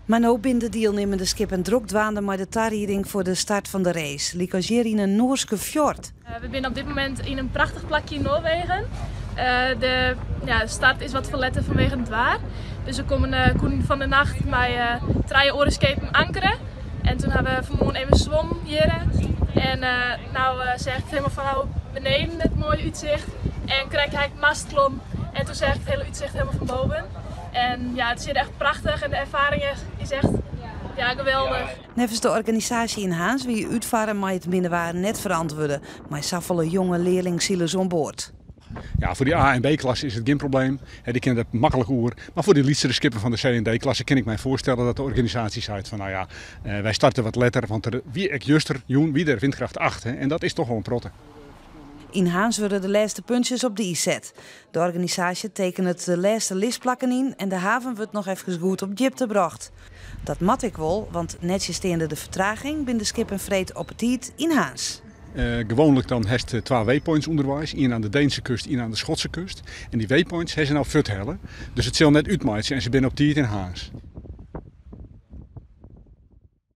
Maar nu binnen de deelnemende skippen druk dwaande met de tarrieding voor de start van de race. Liekasjeer in een Noorse fjord. We zijn op dit moment in een prachtig plakje in Noorwegen. De start is wat verletten vanwege het waar. Dus we komen van de nacht met 3 orenschepen ankeren. En toen hebben we vanmorgen even zwom hier. En zegt het helemaal van beneden het mooie uitzicht. En krijg ik mastklom. En toen zegt het hele uitzicht helemaal van boven. En ja, het is hier echt prachtig en de ervaring is echt geweldig. Nevens de organisatie in Haans wie uitvaren met het binnenwaren net verantwoorden. Maar saffele jonge leerlingzielen on boord. Ja, voor die A- en B-klasse is het geen probleem. Die kennen het makkelijk oer. Maar voor die lietsere skippen van de C- en D-klasse kan ik mij voorstellen dat de organisatie zei van wij starten wat letter. Want wie ik juster, wie er windkracht 8. En dat is toch wel een protte. In Haans worden de laatste puntjes op de i zet. De organisatie tekent de laatste listplakken in en de haven wordt nog even goed op jip gebracht. Dat mat ik wel, want netjes steende de vertraging binnen de skip en vreed op het tiet in Haans. Gewoonlijk dan heeft 2 waypoints onderwijs, één aan de Deense kust, één aan de Schotse kust. En die waypoints hebben ze nou futhellen. Dus het zal net uitmaken en ze zijn op tiet in Haans.